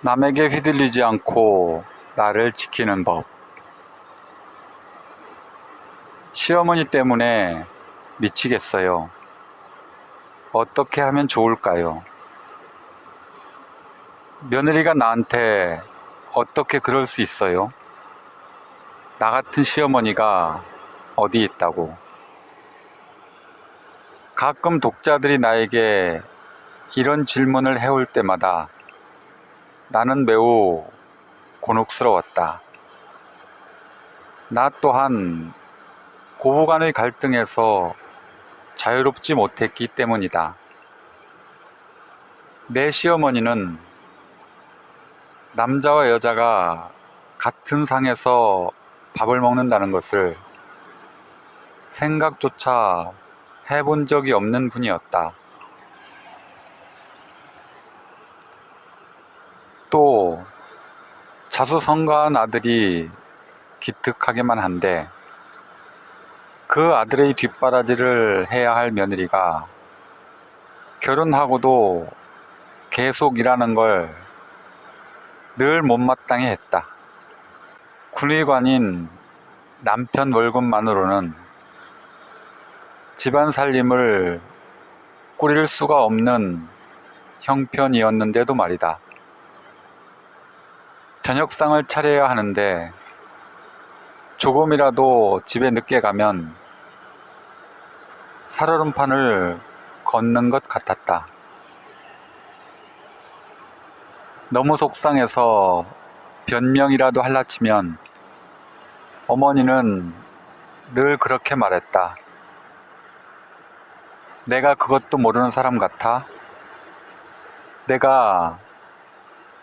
남에게 휘둘리지 않고 나를 지키는 법. 시어머니 때문에 미치겠어요. 어떻게 하면 좋을까요? 며느리가 나한테 어떻게 그럴 수 있어요? 나 같은 시어머니가 어디 있다고. 가끔 독자들이 나에게 이런 질문을 해올 때마다 나는 매우 곤혹스러웠다. 나 또한 고부간의 갈등에서 자유롭지 못했기 때문이다. 내 시어머니는 남자와 여자가 같은 상에서 밥을 먹는다는 것을 생각조차 해본 적이 없는 분이었다. 또 자수성가한 아들이 기특하기만 한데 그 아들의 뒷바라지를 해야 할 며느리가 결혼하고도 계속 일하는 걸 늘 못마땅해 했다. 군의관인 남편 월급만으로는 집안 살림을 꾸릴 수가 없는 형편이었는데도 말이다. 저녁상을 차려야 하는데 조금이라도 집에 늦게 가면 살얼음판을 걷는 것 같았다. 너무 속상해서 변명이라도 할라치면 어머니는 늘 그렇게 말했다. 내가 그것도 모르는 사람 같아? 내가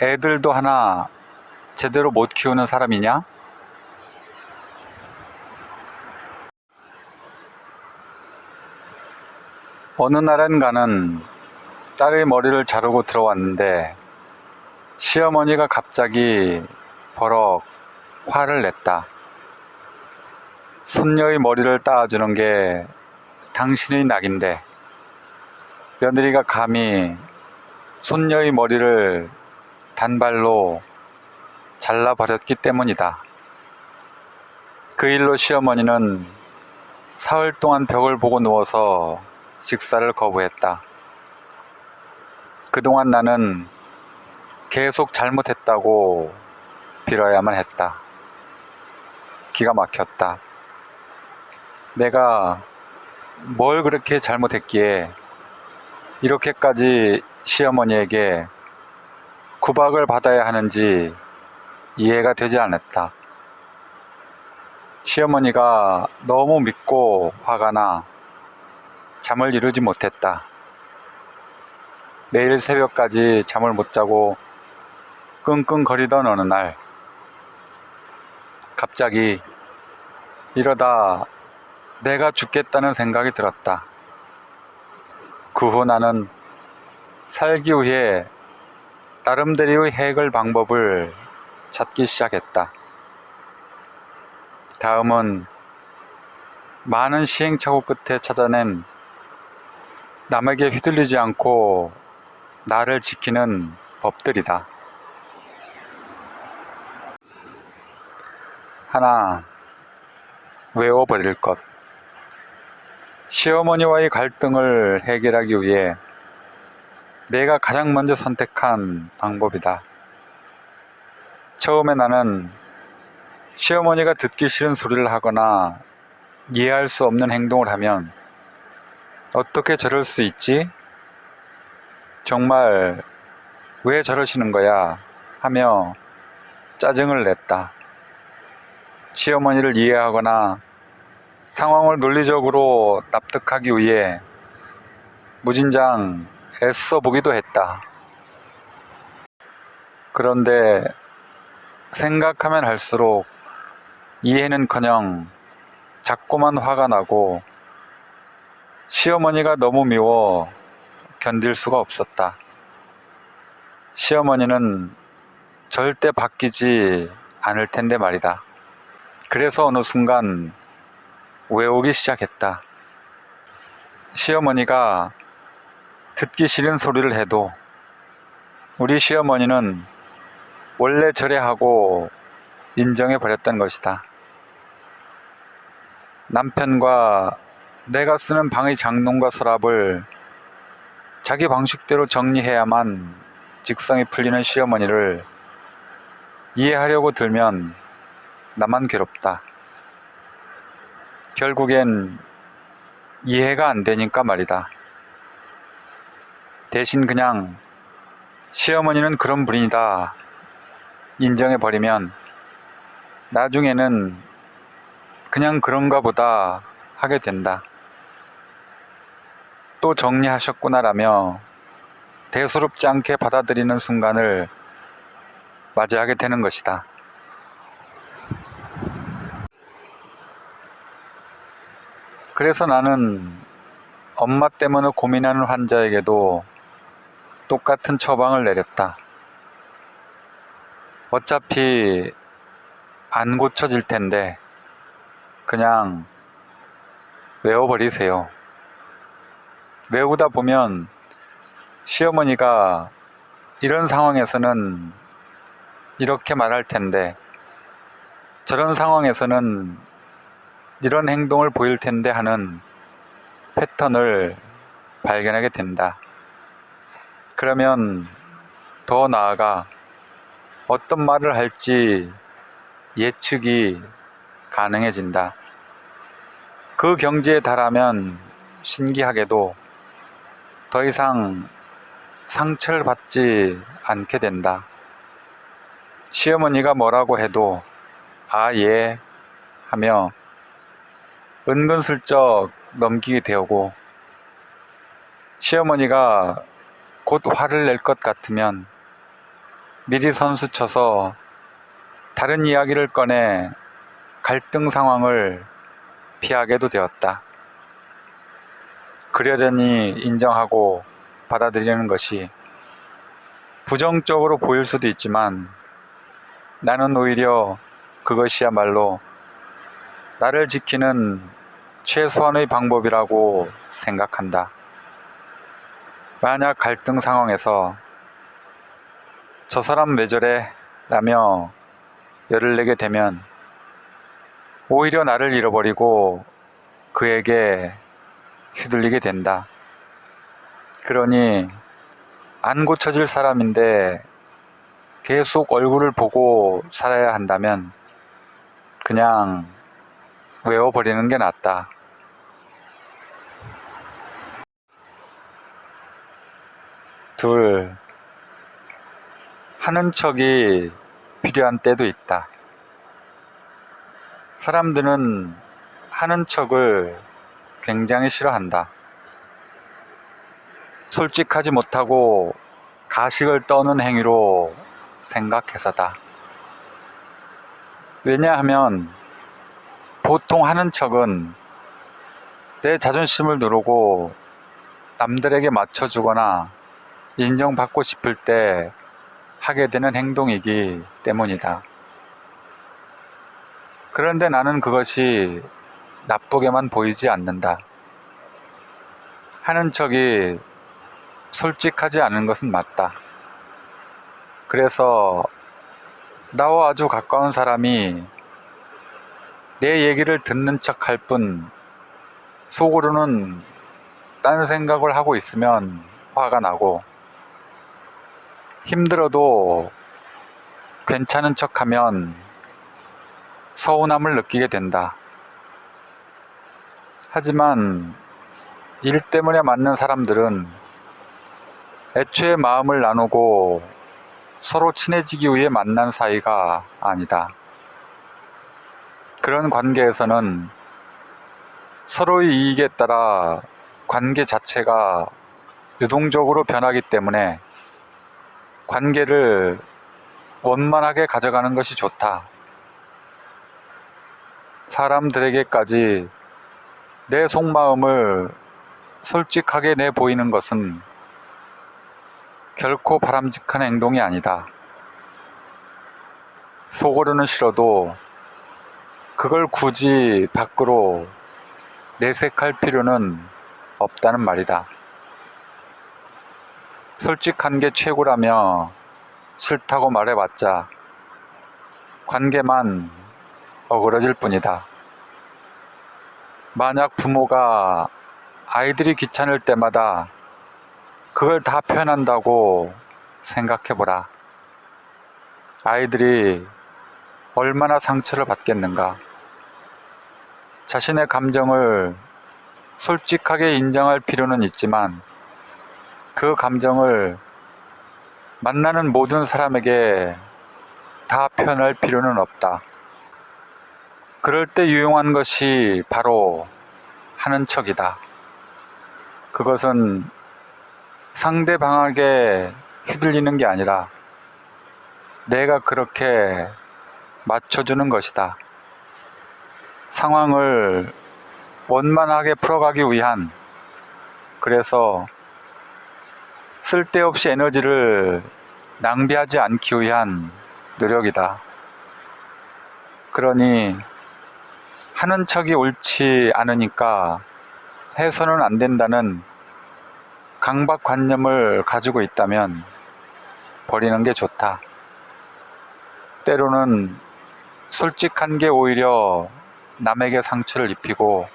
애들도 하나 제대로 못 키우는 사람이냐? 어느 날엔가는 딸의 머리를 자르고 들어왔는데 시어머니가 갑자기 버럭 화를 냈다. 손녀의 머리를 따주는 게 당신의 낙인데 며느리가 감히 손녀의 머리를 단발로 잘라버렸기 때문이다. 그 일로 시어머니는 사흘 동안 벽을 보고 누워서 식사를 거부했다. 그동안 나는 계속 잘못했다고 빌어야만 했다. 기가 막혔다. 내가 뭘 그렇게 잘못했기에 이렇게까지 시어머니에게 구박을 받아야 하는지 이해가 되지 않았다. 시어머니가 너무 밉고 화가 나 잠을 이루지 못했다. 매일 새벽까지 잠을 못 자고 끙끙거리던 어느 날 갑자기 이러다 내가 죽겠다는 생각이 들었다. 그 후 나는 살기 위해 나름대로의 해결 방법을 찾기 시작했다. 다음은 많은 시행착오 끝에 찾아낸 남에게 휘둘리지 않고 나를 지키는 법들이다. 하나, 외워버릴 것. 시어머니와의 갈등을 해결하기 위해 내가 가장 먼저 선택한 방법이다. 처음에 나는 시어머니가 듣기 싫은 소리를 하거나 이해할 수 없는 행동을 하면 어떻게 저럴 수 있지? 정말 왜 저러시는 거야? 하며 짜증을 냈다. 시어머니를 이해하거나 상황을 논리적으로 납득하기 위해 무진장 애써 보기도 했다. 그런데 생각하면 할수록 이해는커녕 자꾸만 화가 나고 시어머니가 너무 미워 견딜 수가 없었다. 시어머니는 절대 바뀌지 않을 텐데 말이다. 그래서 어느 순간 외우기 시작했다. 시어머니가 듣기 싫은 소리를 해도 우리 시어머니는 원래 저래 하고 인정해 버렸던 것이다. 남편과 내가 쓰는 방의 장롱과 서랍을 자기 방식대로 정리해야만 직성이 풀리는 시어머니를 이해하려고 들면 나만 괴롭다. 결국엔 이해가 안 되니까 말이다. 대신 그냥 시어머니는 그런 분이다 인정해버리면 나중에는 그냥 그런가 보다 하게 된다. 또 정리하셨구나라며 대수롭지 않게 받아들이는 순간을 맞이하게 되는 것이다. 그래서 나는 엄마 때문에 고민하는 환자에게도 똑같은 처방을 내렸다. 어차피 안 고쳐질 텐데 그냥 외워버리세요. 외우다 보면 시어머니가 이런 상황에서는 이렇게 말할 텐데 저런 상황에서는 이런 행동을 보일 텐데 하는 패턴을 발견하게 된다. 그러면 더 나아가 어떤 말을 할지 예측이 가능해진다. 그 경지에 달하면 신기하게도 더 이상 상처를 받지 않게 된다. 시어머니가 뭐라고 해도 아, 예 하며 은근슬쩍 넘기게 되고 시어머니가 곧 화를 낼 것 같으면 미리 선수쳐서 다른 이야기를 꺼내 갈등 상황을 피하게도 되었다. 그러려니 인정하고 받아들이는 것이 부정적으로 보일 수도 있지만 나는 오히려 그것이야말로 나를 지키는 최소한의 방법이라고 생각한다. 만약 갈등 상황에서 저 사람 왜 저래? 라며 열을 내게 되면 오히려 나를 잃어버리고 그에게 휘둘리게 된다. 그러니 안 고쳐질 사람인데 계속 얼굴을 보고 살아야 한다면 그냥 외워버리는 게 낫다. 둘, 하는 척이 필요한 때도 있다. 사람들은 하는 척을 굉장히 싫어한다. 솔직하지 못하고 가식을 떠는 행위로 생각해서다. 왜냐하면 보통 하는 척은 내 자존심을 누르고 남들에게 맞춰주거나 인정받고 싶을 때 하게 되는 행동이기 때문이다. 그런데 나는 그것이 나쁘게만 보이지 않는다. 하는 척이 솔직하지 않은 것은 맞다. 그래서 나와 아주 가까운 사람이 내 얘기를 듣는 척 할 뿐 속으로는 딴 생각을 하고 있으면 화가 나고 힘들어도 괜찮은 척하면 서운함을 느끼게 된다. 하지만 일 때문에 만난 사람들은 애초에 마음을 나누고 서로 친해지기 위해 만난 사이가 아니다. 그런 관계에서는 서로의 이익에 따라 관계 자체가 유동적으로 변하기 때문에 관계를 원만하게 가져가는 것이 좋다. 사람들에게까지 내 속마음을 솔직하게 내보이는 것은 결코 바람직한 행동이 아니다. 속으로는 싫어도 그걸 굳이 밖으로 내색할 필요는 없다는 말이다. 솔직한 게 최고라며 싫다고 말해봤자 관계만 어그러질 뿐이다. 만약 부모가 아이들이 귀찮을 때마다 그걸 다 표현한다고 생각해보라. 아이들이 얼마나 상처를 받겠는가. 자신의 감정을 솔직하게 인정할 필요는 있지만 그 감정을 만나는 모든 사람에게 다 표현할 필요는 없다. 그럴 때 유용한 것이 바로 하는 척이다. 그것은 상대방에게 휘둘리는 게 아니라 내가 그렇게 맞춰주는 것이다. 상황을 원만하게 풀어가기 위한, 그래서 쓸데없이 에너지를 낭비하지 않기 위한 노력이다. 그러니 하는 척이 옳지 않으니까 해서는 안 된다는 강박관념을 가지고 있다면 버리는 게 좋다. 때로는 솔직한 게 오히려 남에게 상처를 입히고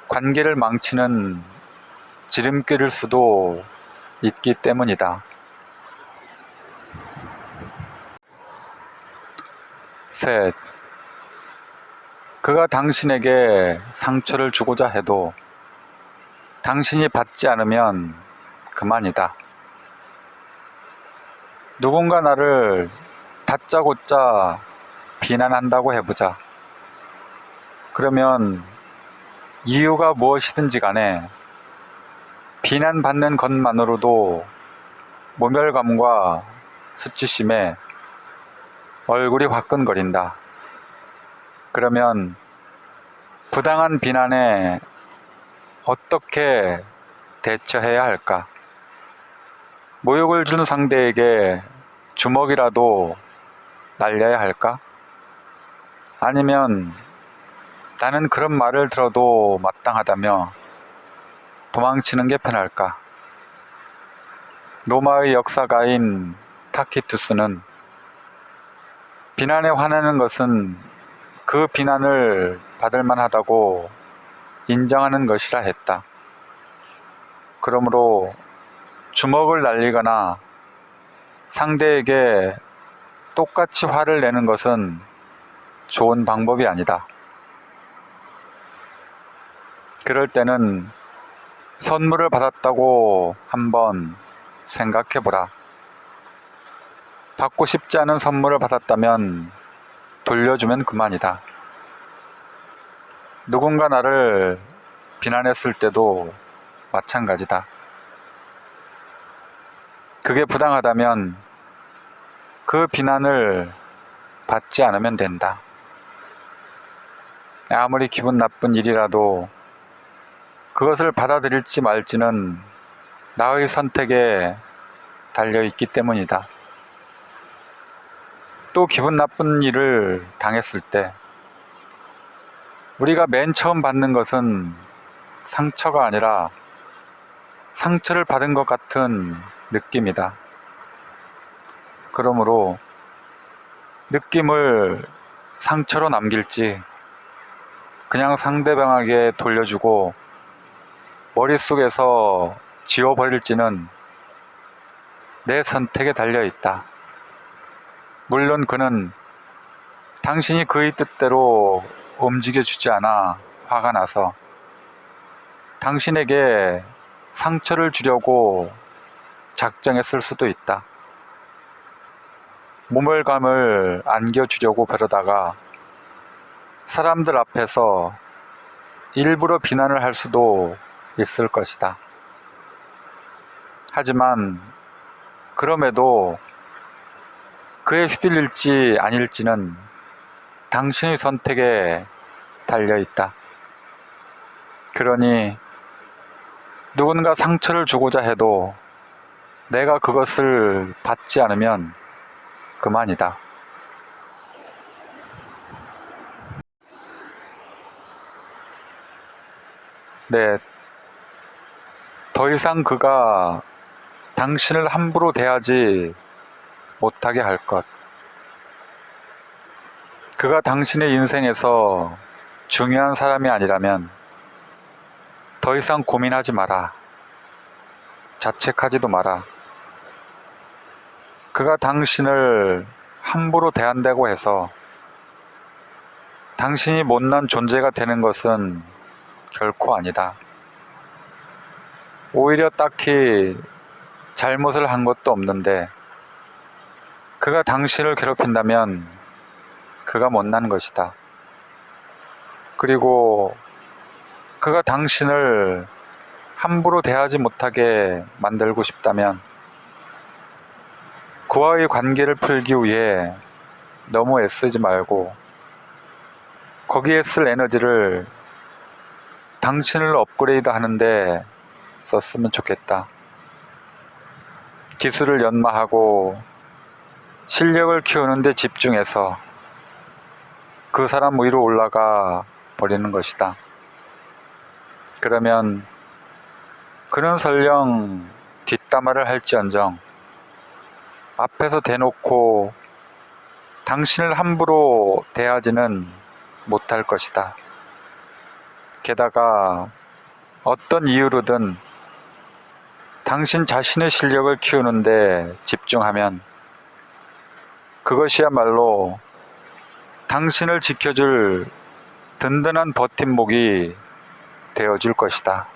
관계를 망치는 지름길일 수도 있기 때문이다. 셋, 그가 당신에게 상처를 주고자 해도 당신이 받지 않으면 그만이다. 누군가 나를 다짜고짜 비난한다고 해보자. 그러면 이유가 무엇이든지 간에 비난받는 것만으로도 모멸감과 수치심에 얼굴이 화끈거린다. 그러면 부당한 비난에 어떻게 대처해야 할까? 모욕을 준 상대에게 주먹이라도 날려야 할까? 아니면 나는 그런 말을 들어도 마땅하다며 도망치는 게 편할까? 로마의 역사가인 타키투스는 비난에 화내는 것은 그 비난을 받을 만하다고 인정하는 것이라 했다. 그러므로 주먹을 날리거나 상대에게 똑같이 화를 내는 것은 좋은 방법이 아니다. 그럴 때는 선물을 받았다고 한번 생각해보라. 받고 싶지 않은 선물을 받았다면 돌려주면 그만이다. 누군가 나를 비난했을 때도 마찬가지다. 그게 부당하다면 그 비난을 받지 않으면 된다. 아무리 기분 나쁜 일이라도 그것을 받아들일지 말지는 나의 선택에 달려있기 때문이다. 또 기분 나쁜 일을 당했을 때 우리가 맨 처음 받는 것은 상처가 아니라 상처를 받은 것 같은 느낌이다. 그러므로 느낌을 상처로 남길지 그냥 상대방에게 돌려주고 머릿속에서 지워버릴지는 내 선택에 달려있다. 물론 그는 당신이 그의 뜻대로 움직여주지 않아 화가 나서 당신에게 상처를 주려고 작정했을 수도 있다. 모멸감을 안겨주려고 그러다가 사람들 앞에서 일부러 비난을 할 수도 있을 것이다. 하지만 그럼에도 그에 휘둘릴지 아닐지는 당신의 선택에 달려있다. 그러니 누군가 상처를 주고자 해도 내가 그것을 받지 않으면 그만이다. 네, 더 이상 그가 당신을 함부로 대하지 못하게 할 것. 그가 당신의 인생에서 중요한 사람이 아니라면 더 이상 고민하지 마라. 자책하지도 마라. 그가 당신을 함부로 대한다고 해서 당신이 못난 존재가 되는 것은 결코 아니다. 오히려 딱히 잘못을 한 것도 없는데 그가 당신을 괴롭힌다면 그가 못난 것이다. 그리고 그가 당신을 함부로 대하지 못하게 만들고 싶다면 그와의 관계를 풀기 위해 너무 애쓰지 말고 거기에 쓸 에너지를 당신을 업그레이드 하는데 썼으면 좋겠다. 기술을 연마하고 실력을 키우는데 집중해서 그 사람 위로 올라가 버리는 것이다. 그러면 그는 설령 뒷담화를 할지언정 앞에서 대놓고 당신을 함부로 대하지는 못할 것이다. 게다가 어떤 이유로든 당신 자신의 실력을 키우는데 집중하면 그것이야말로 당신을 지켜줄 든든한 버팀목이 되어줄 것이다.